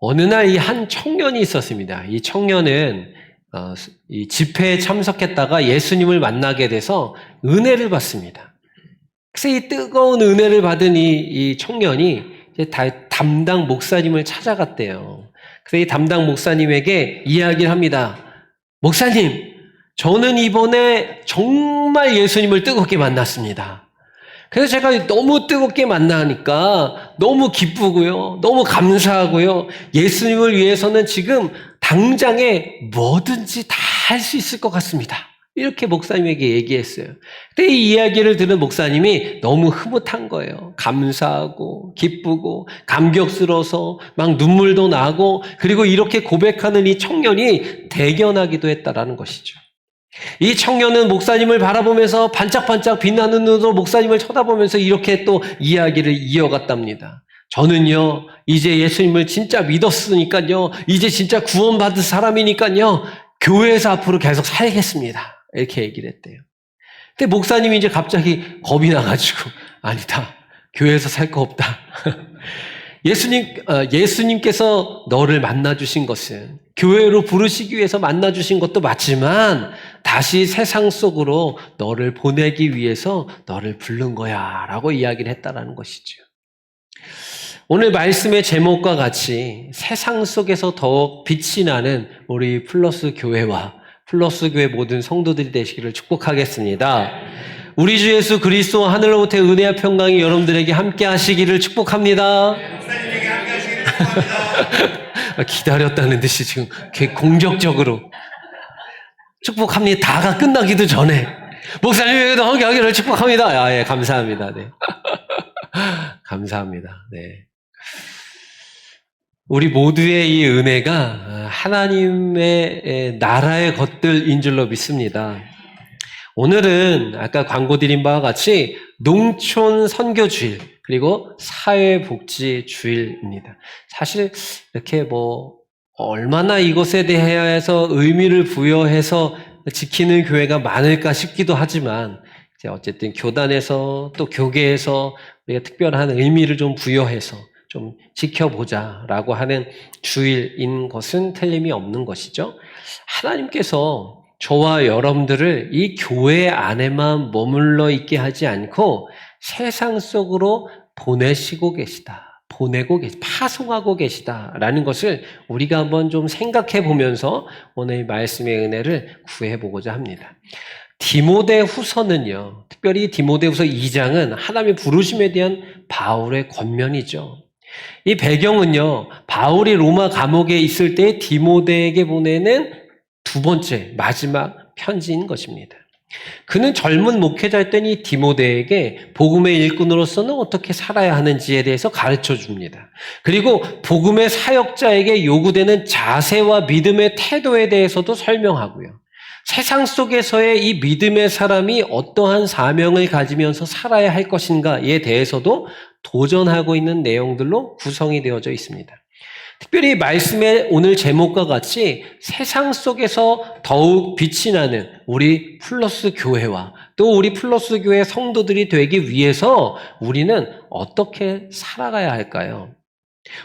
어느 날 이 한 청년이 있었습니다. 이 청년은 이 집회에 참석했다가 예수님을 만나게 돼서 은혜를 받습니다. 그래서 이 뜨거운 은혜를 받은 이 청년이 이제 담당 목사님을 찾아갔대요. 그래서 이 담당 목사님에게 이야기를 합니다. 목사님, 저는 이번에 정말 예수님을 뜨겁게 만났습니다. 그래서 제가 너무 뜨겁게 만나니까 너무 기쁘고요. 너무 감사하고요. 예수님을 위해서는 지금 당장에 뭐든지 다 할 수 있을 것 같습니다. 이렇게 목사님에게 얘기했어요. 근데 이 이야기를 들은 목사님이 너무 흐뭇한 거예요. 감사하고 기쁘고 감격스러워서 막 눈물도 나고, 그리고 이렇게 고백하는 이 청년이 대견하기도 했다라는 것이죠. 이 청년은 목사님을 바라보면서 반짝반짝 빛나는 눈으로 목사님을 쳐다보면서 이렇게 또 이야기를 이어갔답니다. 저는요, 이제 예수님을 진짜 믿었으니까요, 이제 진짜 구원받은 사람이니까요, 교회에서 앞으로 계속 살겠습니다. 이렇게 얘기를 했대요. 근데 목사님이 이제 갑자기 겁이 나가지고, 아니다, 교회에서 살 거 없다. 예수님께서 너를 만나주신 것은 교회로 부르시기 위해서 만나주신 것도 맞지만 다시 세상 속으로 너를 보내기 위해서 너를 부른 거야 라고 이야기를 했다라는 것이죠. 오늘 말씀의 제목과 같이 세상 속에서 더욱 빛이 나는 우리 플러스 교회와 플러스 교회 모든 성도들이 되시기를 축복하겠습니다. 우리 주 예수 그리스도 하늘로부터 은혜와 평강이 여러분들에게 함께 하시기를 축복합니다. 목사님에게 함께 하시기를 축복합니다. 기다렸다는 듯이 지금 공격적으로 축복합니다. 다가 끝나기도 전에 목사님에게도 함께 하기를 축복합니다. 아, 예, 감사합니다. 네. 감사합니다. 네. 우리 모두의 이 은혜가 하나님의 나라의 것들인 줄로 믿습니다. 오늘은 아까 광고 드린 바와 같이 농촌 선교주일 그리고 사회복지주일입니다. 사실 이렇게 얼마나 이것에 대해서 의미를 부여해서 지키는 교회가 많을까 싶기도 하지만 어쨌든 교단에서 또 교계에서 우리가 특별한 의미를 좀 부여해서 좀 지켜보자라고 하는 주일인 것은 틀림이 없는 것이죠. 하나님께서 저와 여러분들을 이 교회 안에만 머물러 있게 하지 않고 세상 속으로 보내고 파송하고 계시다라는 것을 우리가 한번 좀 생각해 보면서 오늘 말씀의 은혜를 구해보고자 합니다. 디모데후서는요, 특별히 디모데후서 2장은 하나님의 부르심에 대한 바울의 권면이죠. 이 배경은요, 바울이 로마 감옥에 있을 때 디모데에게 보내는 두 번째 마지막 편지인 것입니다. 그는 젊은 목회자였던 이 디모데에게 복음의 일꾼으로서는 어떻게 살아야 하는지에 대해서 가르쳐 줍니다. 그리고 복음의 사역자에게 요구되는 자세와 믿음의 태도에 대해서도 설명하고요. 세상 속에서의 이 믿음의 사람이 어떠한 사명을 가지면서 살아야 할 것인가에 대해서도 도전하고 있는 내용들로 구성이 되어져 있습니다. 특별히 말씀의 오늘 제목과 같이 세상 속에서 더욱 빛이 나는 우리 플러스 교회와 또 우리 플러스 교회 성도들이 되기 위해서 우리는 어떻게 살아가야 할까요?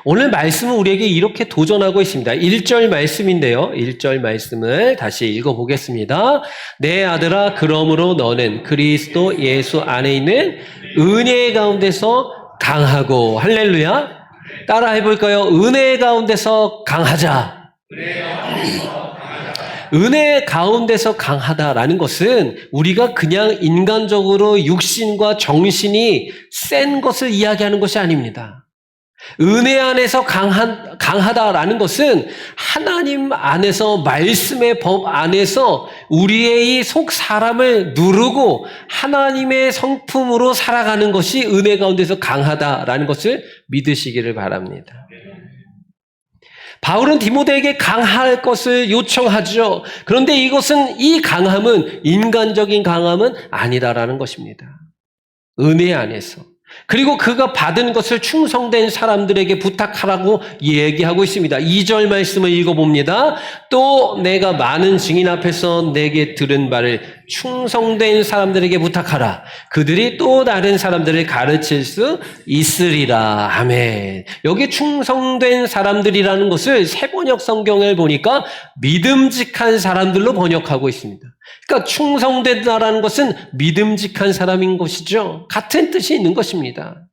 오늘 말씀은 우리에게 이렇게 도전하고 있습니다. 1절 말씀인데요. 1절 말씀을 다시 읽어보겠습니다. 내 아들아, 그러므로 너는 그리스도 예수 안에 있는 은혜 가운데서 강하고, 할렐루야. 따라 해볼까요? 은혜 가운데서 강하자. 은혜 가운데서 강하다라는 것은 우리가 그냥 인간적으로 육신과 정신이 센 것을 이야기하는 것이 아닙니다. 은혜 안에서 강하다라는 것은 하나님 안에서, 말씀의 법 안에서 우리의 이 속 사람을 누르고 하나님의 성품으로 살아가는 것이 은혜 가운데서 강하다라는 것을 믿으시기를 바랍니다. 바울은 디모데에게 강할 것을 요청하죠. 그런데 이 강함은 인간적인 강함은 아니다라는 것입니다. 은혜 안에서. 그리고 그가 받은 것을 충성된 사람들에게 부탁하라고 얘기하고 있습니다. 2절 말씀을 읽어봅니다. 또 내가 많은 증인 앞에서 내게 들은 말을 충성된 사람들에게 부탁하라. 그들이 또 다른 사람들을 가르칠 수 있으리라. 아멘. 여기 충성된 사람들이라는 것을 세번역 성경을 보니까 믿음직한 사람들로 번역하고 있습니다. 그러니까 충성되다라는 것은 믿음직한 사람인 것이죠. 같은 뜻이 있는 것입니다.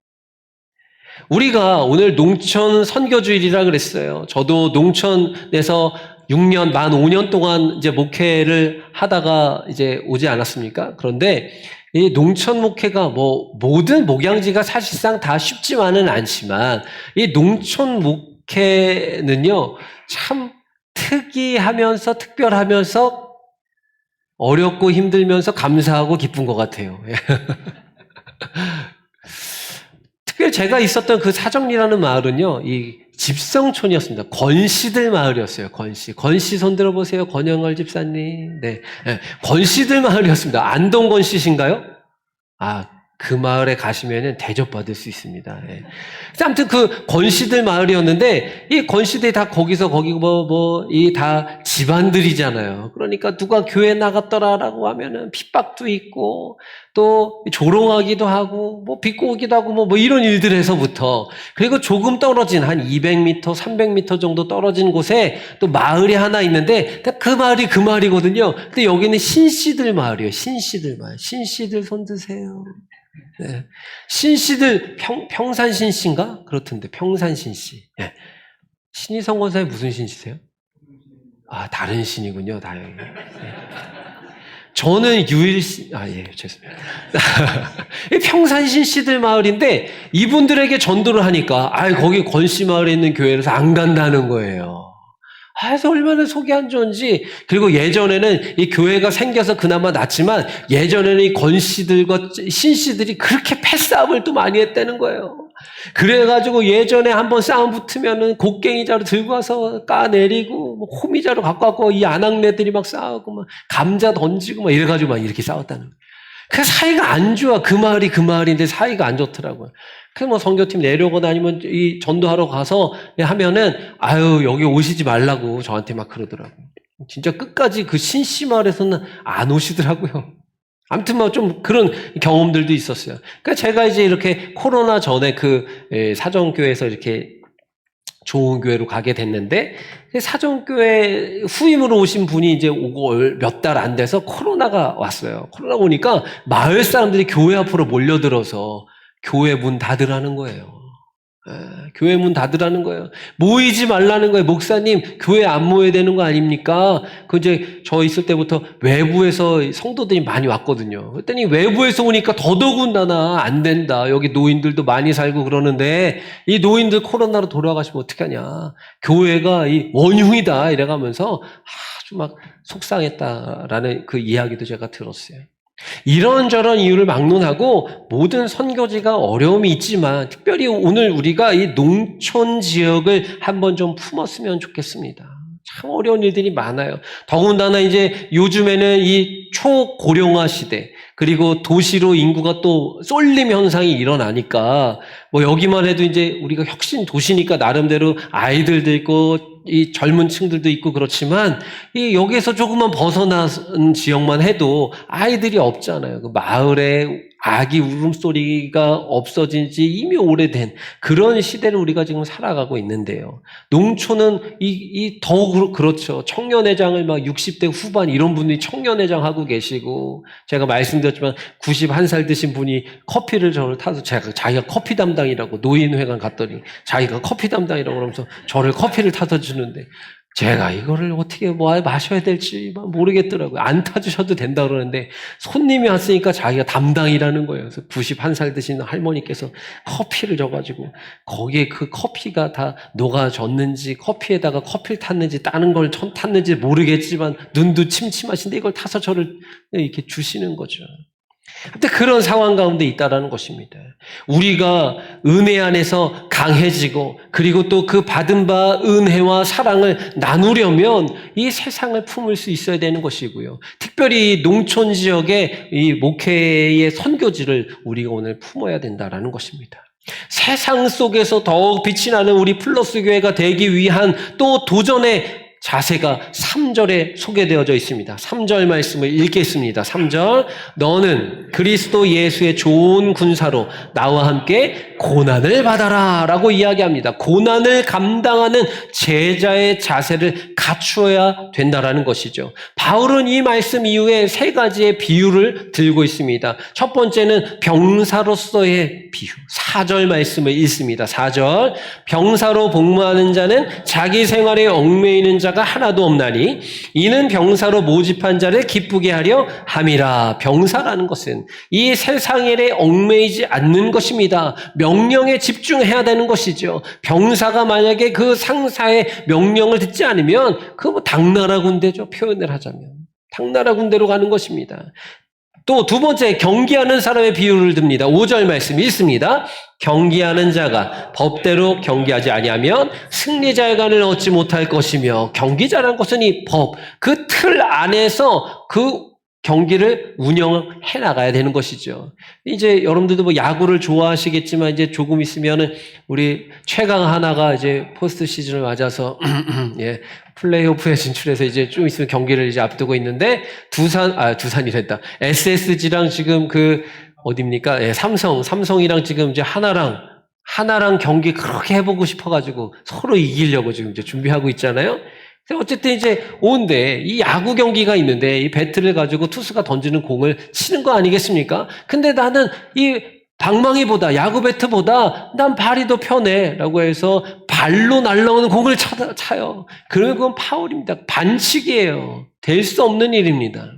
우리가 오늘 농촌 선교주일이라 그랬어요. 저도 농촌에서 6년, 만 5년 동안 이제 목회를 하다가 이제 오지 않았습니까? 그런데 이 농촌 목회가 모든 목양지가 사실상 다 쉽지만은 않지만 이 농촌 목회는요, 참 특이하면서 특별하면서 어렵고 힘들면서 감사하고 기쁜 것 같아요. 특별히 제가 있었던 그 사정리라는 마을은요, 이 집성촌이었습니다. 권씨들 마을이었어요. 권씨 손 들어보세요. 권영걸 집사님. 네. 권씨들 마을이었습니다. 안동 권씨신가요? 그 마을에 가시면은 대접받을 수 있습니다. 예. 아무튼 그 권씨들 마을이었는데, 이 권씨들이 다 거기서 이 다 집안들이잖아요. 그러니까 누가 교회 나갔더라라고 하면은 핍박도 있고, 또 조롱하기도 하고, 비꼬기도 하고, 이런 일들에서부터, 그리고 조금 떨어진 한 200m, 300m 정도 떨어진 곳에 또 마을이 하나 있는데, 그 마을이거든요. 근데 여기는 신씨들 마을이에요. 신씨들 마을. 신씨들 손 드세요. 네. 신씨들 평산 신씨인가? 그렇던데 평산 신씨. 네. 신희성 권사님 무슨 신씨세요? 다른 신이군요. 다행히. 네. 저는 유일신, 죄송합니다. 평산 신씨들 마을인데 이분들에게 전도를 하니까 거기 권씨 마을에 있는 교회라서 안 간다는 거예요. 그래서 얼마나 속이 안 좋은지. 그리고 예전에는 이 교회가 생겨서 그나마 낫지만 예전에는 이 권씨들과 신씨들이 그렇게 패싸움을 또 많이 했다는 거예요. 그래가지고 예전에 한번 싸움 붙으면은 곡괭이자루 들고 와서 까내리고 호미자루 갖고 왔고 이 아낙네들이 막 싸우고 감자 던지고 이래가지고 이렇게 싸웠다는 거예요. 그 사이가 안 좋아. 그 마을인데 사이가 안 좋더라고요. 그래서 선교팀 내려오거나 아니면 이 전도하러 가서 하면은 여기 오시지 말라고 저한테 막 그러더라고요. 진짜 끝까지 그 신씨 마을에서는 안 오시더라고요. 아무튼 좀 그런 경험들도 있었어요. 그러니까 제가 이제 이렇게 코로나 전에 그 사정교회에서 이렇게 좋은 교회로 가게 됐는데 사정교회 후임으로 오신 분이 이제 오고 몇 달 안 돼서 코로나가 왔어요. 코로나 오니까 마을 사람들이 교회 앞으로 몰려들어서 교회 문 닫으라는 거예요. 교회 문 닫으라는 거예요. 모이지 말라는 거예요. 목사님, 교회 안 모여야 되는 거 아닙니까? 이제 저 있을 때부터 외부에서 성도들이 많이 왔거든요. 그랬더니 외부에서 오니까 더더군다나 안 된다. 여기 노인들도 많이 살고 그러는데 이 노인들 코로나로 돌아가시면 어떡하냐. 교회가 이 원흉이다. 이래가면서 아주 막 속상했다라는 그 이야기도 제가 들었어요. 이런저런 이유를 막론하고 모든 선교지가 어려움이 있지만 특별히 오늘 우리가 이 농촌 지역을 한번 좀 품었으면 좋겠습니다. 참 어려운 일들이 많아요. 더군다나 이제 요즘에는 이 초고령화 시대 그리고 도시로 인구가 또 쏠림 현상이 일어나니까 여기만 해도 이제 우리가 혁신 도시니까 나름대로 아이들도 있고 이 젊은 층들도 있고 그렇지만 이 여기에서 조금만 벗어난 지역만 해도 아이들이 없잖아요. 그 마을에 아기 울음소리가 없어진 지 이미 오래된 그런 시대를 우리가 지금 살아가고 있는데요. 농촌은 더욱 그렇죠. 청년회장을 막 60대 후반 이런 분이 청년회장 하고 계시고 제가 말씀드렸지만 91살 드신 분이 커피를 저를 타서 자기가 커피 담당이라고 노인회관 갔더니 자기가 커피 담당이라고 그러면서 저를 커피를 타서 주는데 제가 이거를 어떻게 마셔야 될지 모르겠더라고요. 안 타주셔도 된다 그러는데 손님이 왔으니까 자기가 담당이라는 거예요. 그래서 91살 드신 할머니께서 커피를 줘가지고 거기에 그 커피가 다 녹아졌는지 커피에다가 커피를 탔는지 다른 걸 탔는지 모르겠지만 눈도 침침하신데 이걸 타서 저를 이렇게 주시는 거죠. 근데 그런 상황 가운데 있다라는 것입니다. 우리가 은혜 안에서 강해지고 그리고 또 그 받은 바 은혜와 사랑을 나누려면 이 세상을 품을 수 있어야 되는 것이고요. 특별히 농촌 지역의 이 목회의 선교지를 우리가 오늘 품어야 된다라는 것입니다. 세상 속에서 더욱 빛이 나는 우리 플러스 교회가 되기 위한 또 도전의 자세가 3절에 소개되어져 있습니다. 3절 말씀을 읽겠습니다. 3절, 너는 그리스도 예수의 좋은 군사로 나와 함께 고난을 받아라 라고 이야기합니다. 고난을 감당하는 제자의 자세를 갖추어야 된다라는 것이죠. 바울은 이 말씀 이후에 3가지의 비유를 들고 있습니다. 첫 번째는 병사로서의 비유. 4절 말씀을 읽습니다. 4절, 병사로 복무하는 자는 자기 생활에 얽매이는 자가 하나도 없나니 이는 병사로 모집한 자를 기쁘게 하려 함이라. 병사라는 것은 이 세상 일에 얽매이지 않는 것입니다. 명령에 집중해야 되는 것이죠. 병사가 만약에 그 상사의 명령을 듣지 않으면 그거 뭐 당나라 군대죠. 표현을 하자면 당나라 군대로 가는 것입니다. 또 두 번째, 경기하는 사람의 비유를 듭니다. 5절 말씀 읽습니다. 경기하는 자가 법대로 경기하지 아니하면 승리자의 간을 얻지 못할 것이며, 경기자라는 것은 이 법, 그 틀 안에서 그 경기를 운영해 나가야 되는 것이죠. 이제 여러분들도 뭐 야구를 좋아하시겠지만 이제 조금 있으면은 우리 최강 하나가 이제 포스트 시즌을 맞아서 예, 플레이오프에 진출해서 이제 좀 있으면 경기를 이제 앞두고 있는데 두산이랬다. SSG랑 지금 그 어디입니까? 예, 삼성이랑 지금 이제 하나랑 경기 그렇게 해보고 싶어가지고 서로 이기려고 지금 이제 준비하고 있잖아요. 어쨌든 이제 온데 이 야구 경기가 있는데 이 배트를 가지고 투수가 던지는 공을 치는 거 아니겠습니까? 근데 나는 이 방망이보다 야구 배트보다 난 발이 더 편해 라고 해서 발로 날라오는 공을 차요. 그러면 그건 파울입니다. 반칙이에요. 될 수 없는 일입니다.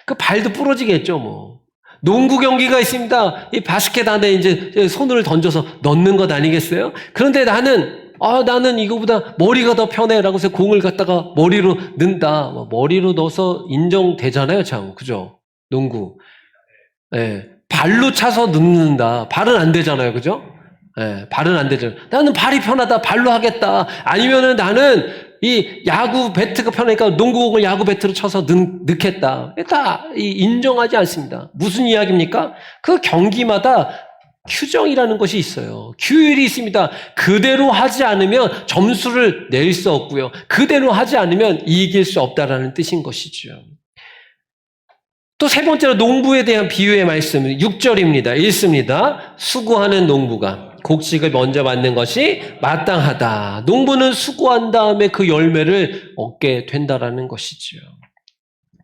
그 발도 부러지겠죠 뭐. 농구 경기가 있습니다. 이 바스켓 안에 이제 손을 던져서 넣는 것 아니겠어요? 그런데 나는 이거보다 머리가 더 편해라고 해서 공을 갖다가 머리로 넣는다. 머리로 넣어서 인정되잖아요, 참. 그죠? 농구. 예. 발로 차서 넣는다. 발은 안 되잖아요. 그죠? 예. 발은 안 되잖아요. 나는 발이 편하다. 발로 하겠다. 아니면은 나는 이 야구 배트가 편하니까 농구공을 야구 배트로 쳐서 넣겠다. 다 인정하지 않습니다. 무슨 이야기입니까? 그 경기마다 규정이라는 것이 있어요. 규율이 있습니다. 그대로 하지 않으면 점수를 낼 수 없고요. 그대로 하지 않으면 이길 수 없다라는 뜻인 것이죠. 또 세 번째로 농부에 대한 비유의 말씀은 6절입니다. 읽습니다. 수고하는 농부가 곡식을 먼저 받는 것이 마땅하다. 농부는 수고한 다음에 그 열매를 얻게 된다라는 것이죠.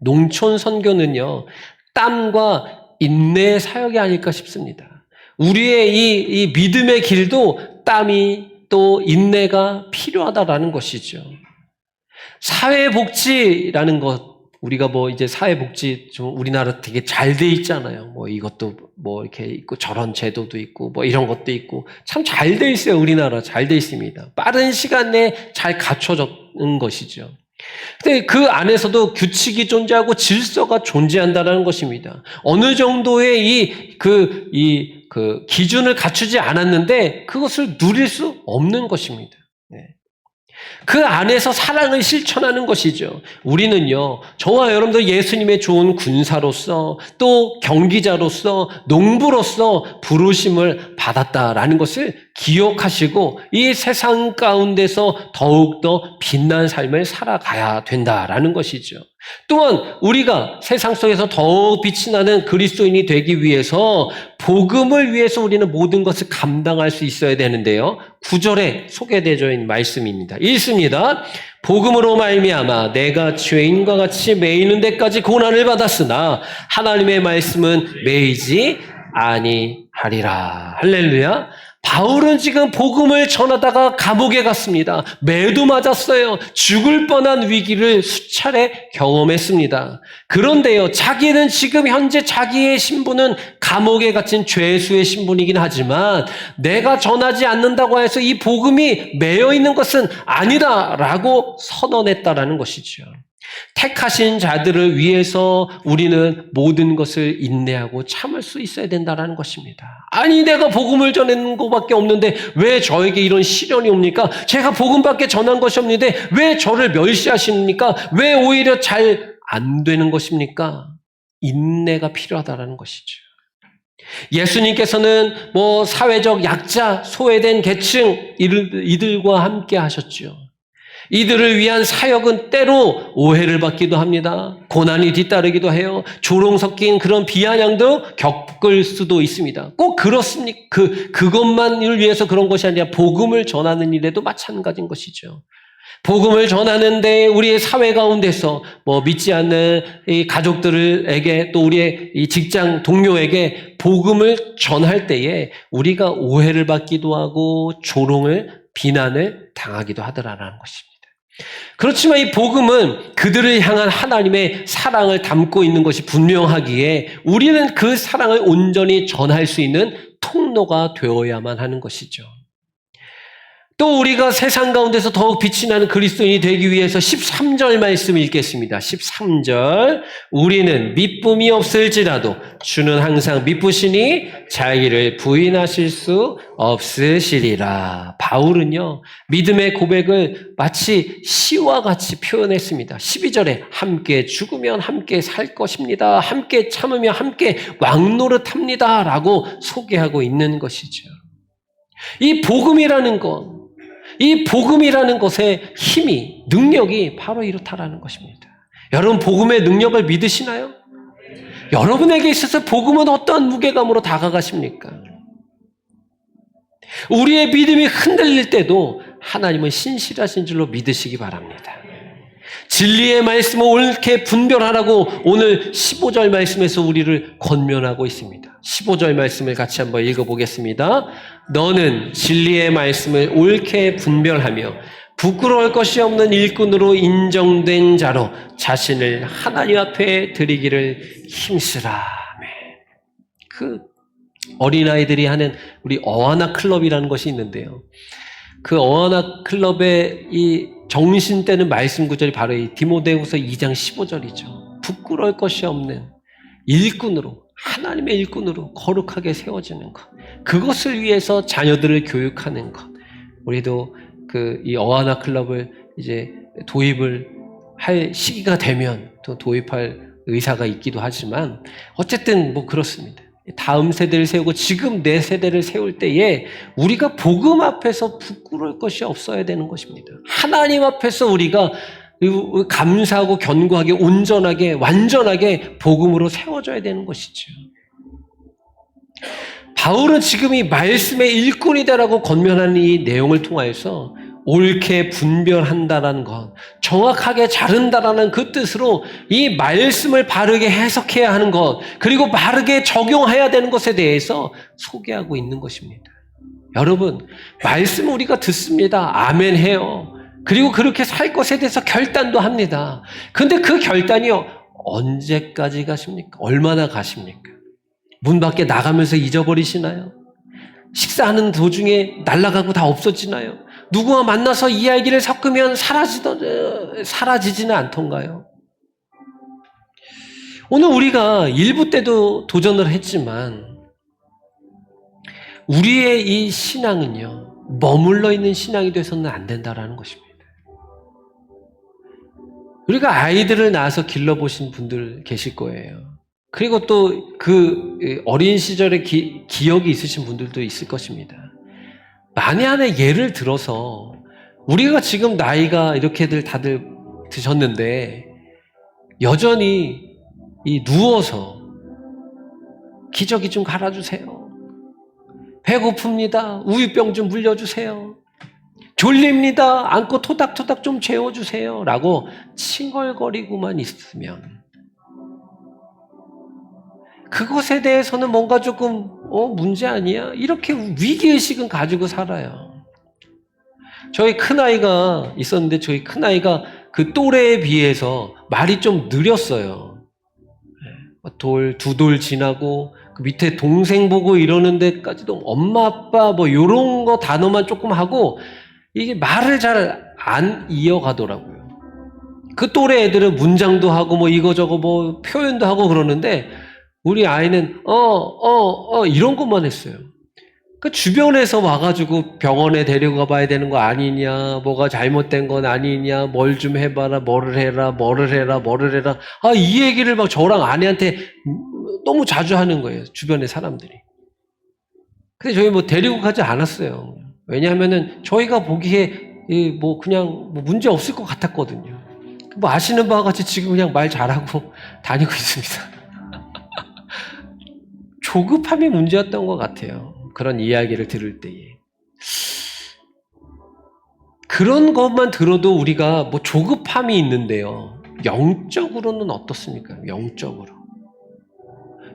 농촌 선교는요, 땀과 인내의 사역이 아닐까 싶습니다. 우리의 이 믿음의 길도 땀이 또 인내가 필요하다라는 것이죠. 사회복지라는 것, 우리가 뭐 이제 사회복지 좀 우리나라 되게 잘 돼 있잖아요. 뭐 이것도 뭐 이렇게 있고 저런 제도도 있고 뭐 이런 것도 있고 참 잘 돼 있어요. 우리나라 잘 돼 있습니다. 빠른 시간 내에 잘 갖춰졌는 것이죠. 근데 그 안에서도 규칙이 존재하고 질서가 존재한다는 것입니다. 어느 정도의 그 기준을 갖추지 않았는데 그것을 누릴 수 없는 것입니다. 그 안에서 사랑을 실천하는 것이죠. 우리는요, 저와 여러분들 예수님의 좋은 군사로서 또 경기자로서 농부로서 부르심을 받았다라는 것을 기억하시고 이 세상 가운데서 더욱더 빛난 삶을 살아가야 된다라는 것이죠. 또한 우리가 세상 속에서 더욱 빛이 나는 그리스도인이 되기 위해서 복음을 위해서 우리는 모든 것을 감당할 수 있어야 되는데요. 9절에 소개되어 있는 말씀입니다. 읽습니다. 복음으로 말미암아 내가 죄인과 같이 매이는 데까지 고난을 받았으나 하나님의 말씀은 매이지 아니하리라. 할렐루야. 바울은 지금 복음을 전하다가 감옥에 갔습니다. 매도 맞았어요. 죽을 뻔한 위기를 수차례 경험했습니다. 그런데요, 자기는 지금 현재 자기의 신분은 감옥에 갇힌 죄수의 신분이긴 하지만 내가 전하지 않는다고 해서 이 복음이 매여 있는 것은 아니다라고 선언했다라는 것이죠. 택하신 자들을 위해서 우리는 모든 것을 인내하고 참을 수 있어야 된다는 것입니다. 아니, 내가 복음을 전하는 것밖에 없는데 왜 저에게 이런 시련이 옵니까? 제가 복음밖에 전한 것이 없는데 왜 저를 멸시하십니까? 왜 오히려 잘 안 되는 것입니까? 인내가 필요하다는 것이죠. 예수님께서는 사회적 약자, 소외된 계층 이들과 함께 하셨죠. 이들을 위한 사역은 때로 오해를 받기도 합니다. 고난이 뒤따르기도 해요. 조롱 섞인 그런 비아냥도 겪을 수도 있습니다. 꼭 그렇습니까? 그것만을 위해서 그런 것이 아니라 복음을 전하는 일에도 마찬가지인 것이죠. 복음을 전하는데 우리의 사회 가운데서 믿지 않는 이 가족들에게 또 우리의 이 직장 동료에게 복음을 전할 때에 우리가 오해를 받기도 하고 조롱을 비난을 당하기도 하더라라는 것입니다. 그렇지만 이 복음은 그들을 향한 하나님의 사랑을 담고 있는 것이 분명하기에 우리는 그 사랑을 온전히 전할 수 있는 통로가 되어야만 하는 것이죠. 또 우리가 세상 가운데서 더욱 빛이 나는 그리스도인이 되기 위해서 13절 말씀 읽겠습니다. 13절 우리는 미쁨이 없을지라도 주는 항상 미쁘시니 자기를 부인하실 수 없으시리라. 바울은요, 믿음의 고백을 마치 시와 같이 표현했습니다. 12절에 함께 죽으면 함께 살 것입니다. 함께 참으면 함께 왕노릇합니다. 라고 소개하고 있는 것이죠. 이 복음이라는 것의 힘이, 능력이 바로 이렇다라는 것입니다. 여러분, 복음의 능력을 믿으시나요? 여러분에게 있어서 복음은 어떠한 무게감으로 다가가십니까? 우리의 믿음이 흔들릴 때도 하나님은 신실하신 줄로 믿으시기 바랍니다. 진리의 말씀을 옳게 분별하라고 오늘 15절 말씀에서 우리를 권면하고 있습니다. 15절 말씀을 같이 한번 읽어보겠습니다. 너는 진리의 말씀을 옳게 분별하며 부끄러울 것이 없는 일꾼으로 인정된 자로 자신을 하나님 앞에 드리기를 힘쓰라. 그 어린아이들이 하는 우리 어하나 클럽이라는 것이 있는데요. 그 어하나 클럽의 이 정신되는 말씀 구절이 바로 이 디모데후서 2장 15절이죠. 부끄러울 것이 없는 일꾼으로, 하나님의 일꾼으로 거룩하게 세워지는 것. 그것을 위해서 자녀들을 교육하는 것. 우리도 이 어하나 클럽을 이제 도입을 할 시기가 되면 또 도입할 의사가 있기도 하지만 어쨌든 그렇습니다. 다음 세대를 세우고 지금 내 세대를 세울 때에 우리가 복음 앞에서 부끄러울 것이 없어야 되는 것입니다. 하나님 앞에서 우리가 감사하고 견고하게 온전하게 완전하게 복음으로 세워져야 되는 것이죠. 바울은 지금 이 말씀의 일꾼이 되라고 권면하는 이 내용을 통하여서 옳게 분별한다라는 것, 정확하게 자른다라는 그 뜻으로 이 말씀을 바르게 해석해야 하는 것, 그리고 바르게 적용해야 되는 것에 대해서 소개하고 있는 것입니다. 여러분, 말씀 우리가 듣습니다. 아멘 해요. 그리고 그렇게 살 것에 대해서 결단도 합니다. 근데 그 결단이요, 언제까지 가십니까? 얼마나 가십니까? 문 밖에 나가면서 잊어버리시나요? 식사하는 도중에 날아가고 다 없어지나요? 누구와 만나서 이야기를 섞으면 사라지지는 않던가요? 오늘 우리가 일부 때도 도전을 했지만 우리의 이 신앙은요, 머물러 있는 신앙이 돼서는 안 된다라는 것입니다. 우리가 아이들을 낳아서 길러보신 분들 계실 거예요. 그리고 또 그 어린 시절의 기억이 있으신 분들도 있을 것입니다. 만에 하나 예를 들어서 우리가 지금 나이가 이렇게들 다들 드셨는데 여전히 누워서 기저귀 좀 갈아주세요. 배고픕니다. 우유병 좀 물려주세요. 졸립니다. 안고 토닥토닥 좀 재워주세요. 라고 칭얼거리고만 있으면 그것에 대해서는 뭔가 조금 문제 아니야? 이렇게 위기의식은 가지고 살아요. 저희 큰아이가 있었는데 저희 큰아이가 그 또래에 비해서 말이 좀 느렸어요. 두 돌 지나고 그 밑에 동생 보고 이러는 데까지도 엄마 아빠 요런 거 단어만 조금 하고 이게 말을 잘 안 이어가더라고요. 그 또래 애들은 문장도 하고 뭐 이거저거 뭐 표현도 하고 그러는데 우리 아이는 이런 것만 했어요. 그 주변에서 와가지고 병원에 데리고 가봐야 되는 거 아니냐, 뭐가 잘못된 건 아니냐, 뭘 좀 해봐라, 뭐를 해라. 이 얘기를 막 저랑 아내한테 너무 자주 하는 거예요. 주변의 사람들이. 근데 저희 뭐 데리고 가지 않았어요. 왜냐하면은 저희가 보기에 뭐 그냥 뭐 문제 없을 것 같았거든요. 뭐 아시는 바와 같이 지금 그냥 말 잘하고 다니고 있습니다. 조급함이 문제였던 것 같아요. 그런 이야기를 들을 때에. 그런 것만 들어도 우리가 뭐 조급함이 있는데요. 영적으로는 어떻습니까?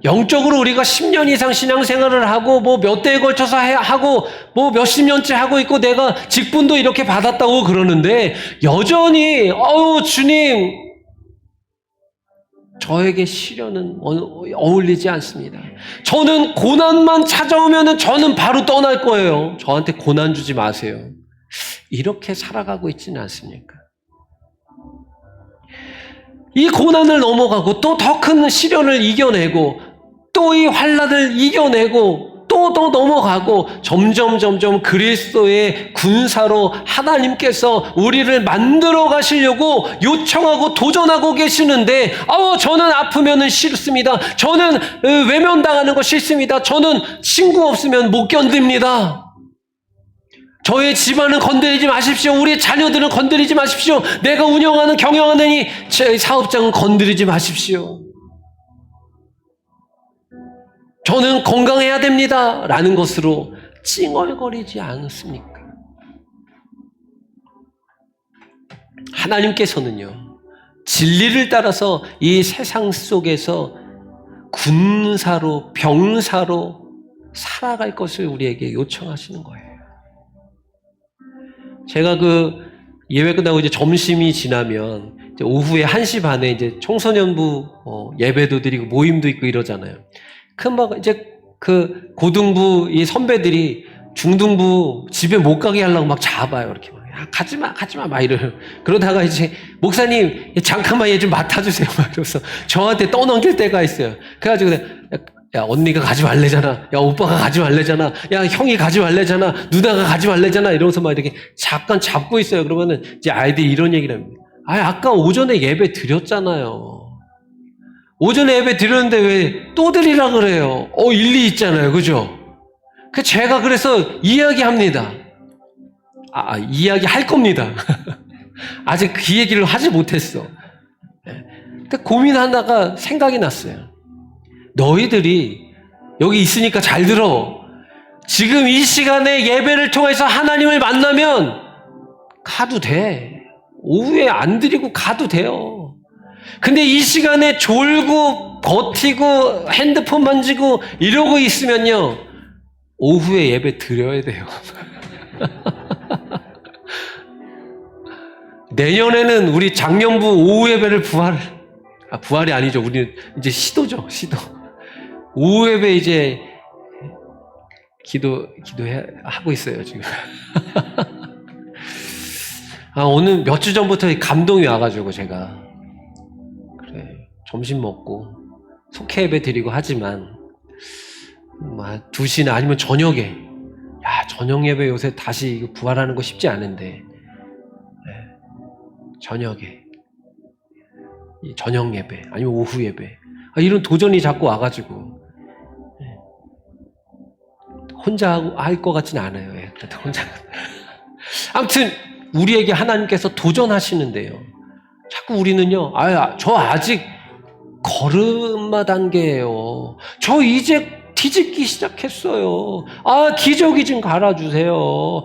영적으로 우리가 10년 이상 신앙생활을 하고 뭐 몇 대에 걸쳐서 하고 뭐 몇십 년째 하고 있고 내가 직분도 이렇게 받았다고 그러는데 여전히 주님 저에게 시련은 어울리지 않습니다. 저는 고난만 찾아오면 저는 바로 떠날 거예요. 저한테 고난 주지 마세요. 이렇게 살아가고 있지는 않습니까? 이 고난을 넘어가고 또 더 큰 시련을 이겨내고 또 이 환난을 이겨내고 또 넘어가고 점점 그리스도의 군사로 하나님께서 우리를 만들어 가시려고 요청하고 도전하고 계시는데 저는 아프면은 싫습니다. 저는 외면당하는 거 싫습니다. 저는 친구 없으면 못 견딥니다. 저의 집안은 건드리지 마십시오. 우리 자녀들은 건드리지 마십시오. 내가 경영하는 이 사업장은 건드리지 마십시오. 저는 건강해야 됩니다. 라는 것으로 찡얼거리지 않습니까? 하나님께서는요, 진리를 따라서 이 세상 속에서 군사로, 병사로 살아갈 것을 우리에게 요청하시는 거예요. 제가 예배 끝나고 이제 점심이 지나면 이제 오후에 1시 반에 이제 청소년부 예배도 드리고 모임도 있고 이러잖아요. 이제 고등부 이 선배들이 중등부 집에 못 가게 하려고 막 잡아요. 이렇게 막. 야, 가지 마, 막 이래요. 그러다가 이제, 목사님, 잠깐만 얘 좀 맡아주세요. 막 이러면서 저한테 떠넘길 때가 있어요. 그래가지고, 야, 언니가 가지 말래잖아. 야, 오빠가 가지 말래잖아. 야, 형이 가지 말래잖아. 누나가 가지 말래잖아. 이러면서 막 이렇게 잠깐 잡고 있어요. 그러면은 이제 아이들이 이런 얘기를 합니다. 아까 오전에 예배 드렸잖아요. 오전에 예배 드렸는데 왜 또 드리라 그래요? 일리 있잖아요. 그죠? 제가 그래서 이야기합니다. 이야기할 겁니다. 아직 그 얘기를 하지 못했어. 근데 고민하다가 생각이 났어요. 너희들이 여기 있으니까 잘 들어. 지금 이 시간에 예배를 통해서 하나님을 만나면 가도 돼. 오후에 안 드리고 가도 돼요. 근데 이 시간에 졸고 버티고 핸드폰 만지고 이러고 있으면요, 오후에 예배 드려야 돼요. 내년에는 우리 작년부 오후 예배를 부활이 아니죠. 우리는 이제 시도죠. 오후 예배 이제 기도하고 있어요, 지금. 오늘 몇 주 전부터 감동이 와가지고 제가 점심 먹고 속회 예배 드리고 하지만 2시나 아니면 저녁에 저녁 예배 요새 다시 부활하는 거 쉽지 않은데 저녁에 저녁 예배 아니면 오후 예배 이런 도전이 자꾸 와가지고 혼자 할 것 같지는 않아요. 그래도 혼자. 아무튼 우리에게 하나님께서 도전하시는데요. 자꾸 우리는요, 저 아직 걸음마 단계예요. 저 이제 뒤집기 시작했어요. 기저귀 좀 갈아주세요.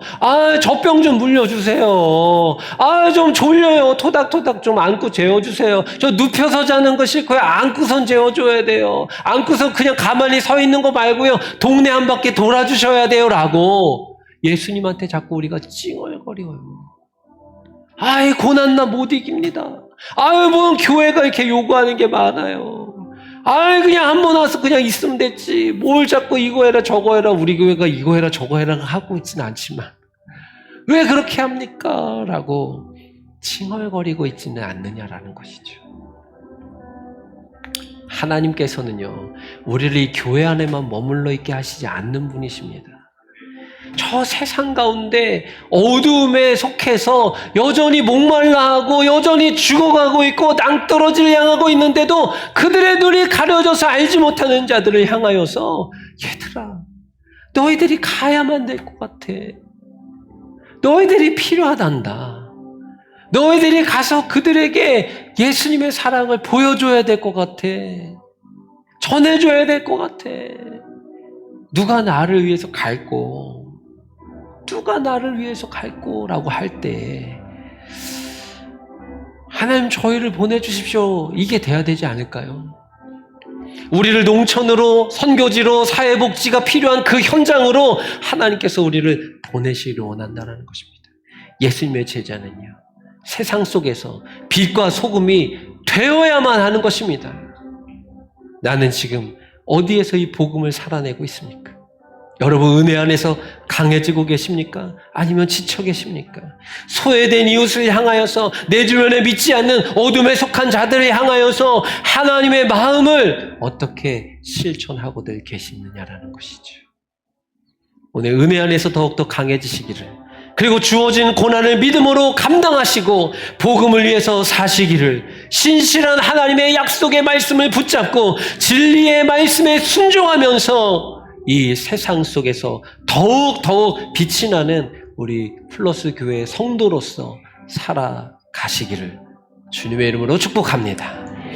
젖병 좀 물려주세요. 좀 졸려요. 토닥토닥 좀 안고 재워주세요. 저 눕혀서 자는 거 싫고요. 안고선 재워줘야 돼요. 안고서 그냥 가만히 서 있는 거 말고요. 동네 한 바퀴 돌아주셔야 돼요. 라고 예수님한테 자꾸 우리가 찡얼거려요. 고난 나 못 이깁니다. 뭐 교회가 이렇게 요구하는 게 많아요. 그냥 한 번 와서 그냥 있으면 됐지. 뭘 자꾸 이거 해라 저거 해라. 우리 교회가 이거 해라 저거 해라 하고 있지는 않지만 왜 그렇게 합니까? 라고 칭얼거리고 있지는 않느냐라는 것이죠. 하나님께서는요, 우리를 이 교회 안에만 머물러 있게 하시지 않는 분이십니다. 저 세상 가운데 어두움에 속해서 여전히 목말라하고 여전히 죽어가고 있고 낭떠러지를 향하고 있는데도 그들의 눈이 가려져서 알지 못하는 자들을 향하여서 얘들아, 너희들이 가야만 될 것 같아. 너희들이 필요하단다. 너희들이 가서 그들에게 예수님의 사랑을 보여줘야 될 것 같아. 전해줘야 될 것 같아. 누가 나를 위해서 갈고 누가 나를 위해서 갈고라고 할 때 하나님 저희를 보내주십시오. 이게 돼야 되지 않을까요? 우리를 농촌으로 선교지로 사회복지가 필요한 그 현장으로 하나님께서 우리를 보내시기를 원한다는 것입니다. 예수님의 제자는요, 세상 속에서 빛과 소금이 되어야만 하는 것입니다. 나는 지금 어디에서 이 복음을 살아내고 있습니까? 여러분 은혜 안에서 강해지고 계십니까? 아니면 지쳐 계십니까? 소외된 이웃을 향하여서 내 주변에 믿지 않는 어둠에 속한 자들을 향하여서 하나님의 마음을 어떻게 실천하고들 계시느냐라는 것이죠. 오늘 은혜 안에서 더욱더 강해지시기를, 그리고 주어진 고난을 믿음으로 감당하시고 복음을 위해서 사시기를, 신실한 하나님의 약속의 말씀을 붙잡고 진리의 말씀에 순종하면서 이 세상 속에서 더욱 빛이 나는 우리 플러스 교회의 성도로서 살아가시기를 주님의 이름으로 축복합니다.